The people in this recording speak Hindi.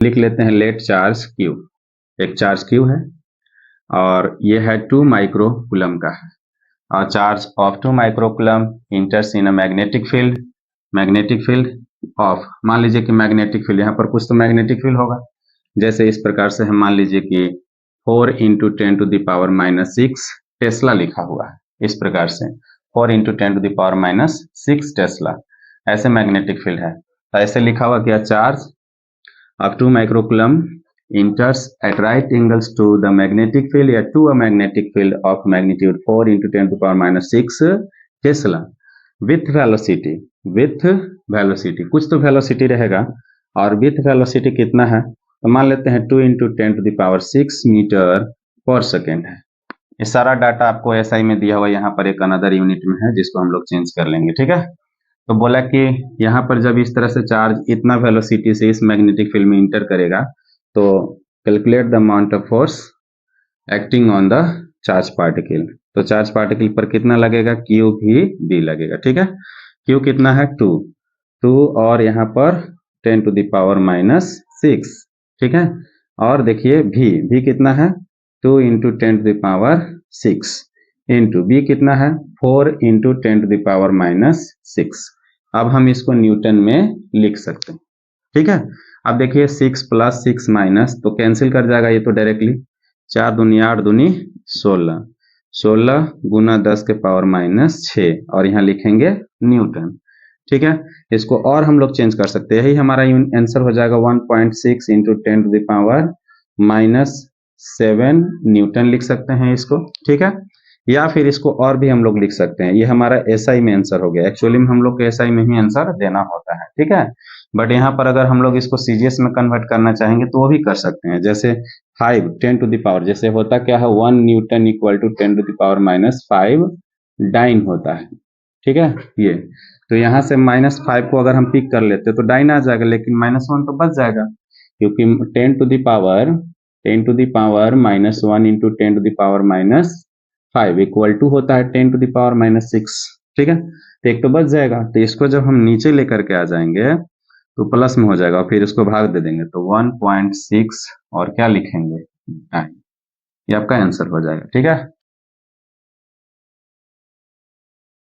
लिख लेते हैं लेट चार्ज क्यू। एक चार्ज क्यू है और ये है 2 माइक्रोकूलम का है और charge of 2 microcoulomb इंटर्स in a magnetic field of, मान लीजिए कि मैग्नेटिक फील्ड, यहाँ पर कुछ तो मैग्नेटिक फील्ड होगा। जैसे इस प्रकार से हम मान लीजिए कि 4 into 10 to the power minus 6 tesla लिखा हुआ है। इस प्रकार से 4 into 10 to the power minus 6 tesla ऐसे मैग्नेटिक फील्ड है। तो ऐसे लिखा हुआ क्या, charge of 2 microcoulomb enters at right angles to the magnetic field या to a magnetic field of magnitude 4 into 10 to the power minus 6 Tesla with velocity कुछ तो velocity रहेगा और with velocity कितना है, तो मान लेते हैं 2 into 10 to the power 6 metre पर सेकेंड है। ये सारा डाटा आपको एसआई में दिया हुआ यहाँ पर एक अनदर यूनिट में है जिसको हम लोग चेंज कर लेंगे, ठीक है। तो बोला कि यहाँ पर जब इस तरह से चार्ज इतना वेलोसिटी से इस मैग्नेटिक फील्ड में इंटर करेगा तो calculate the amount of force acting on the charge particle. तो चार्ज पार्टिकल पर कितना लगेगा, क्यू भी बी लगेगा, ठीक है। क्यू कितना है 2 और यहाँ पर 10 टू द पावर माइनस 6, ठीक है। और देखिए भी कितना है 2 into 10 to the power 6 into B कितना है 4 into 10 to the power minus 6। अब हम इसको न्यूटन में लिख सकते हैं, ठीक है। अब देखिए 6 प्लस 6 माइनस तो कैंसिल कर जाएगा ये तो डायरेक्टली, 4 दूनी 8 दूनी 16 गुना 10 के पावर माइनस 6 और यहाँ लिखेंगे न्यूटन, ठीक है। इसको और हम लोग चेंज कर सकते हैं, यही हमारा आंसर हो जाएगा 1.6 into 10 to the power minus 7 newton लिख सकते हैं इसको, ठीक है। या फिर इसको और भी हम लोग लिख सकते हैं, ये हमारा एसआई में आंसर हो गया। एक्चुअली में हम लोग को एसआई में ही आंसर देना होता है, ठीक है। बट यहाँ पर अगर हम लोग इसको सीजीएस में कन्वर्ट करना चाहेंगे तो वो भी कर सकते हैं। जैसे 5 10 टू द पावर, जैसे होता क्या है 1 newton equal to 10 to the power minus 5 dyne होता है, ठीक है। ये तो यहाँ से -5 को अगर हम पिक कर लेते तो डाइन आ जाएगा, लेकिन -1 तो बच जाएगा क्योंकि 10 to the power minus 1 into 10 to the power minus 5 equal to होता है 10 टू द पावर माइनस 6, ठीक है। तो एक तो बच जाएगा, तो इसको जब हम नीचे लेकर के आ जाएंगे तो प्लस में हो जाएगा और फिर इसको भाग दे देंगे तो 1.6 और क्या लिखेंगे, ये आपका आंसर हो जाएगा, ठीक है।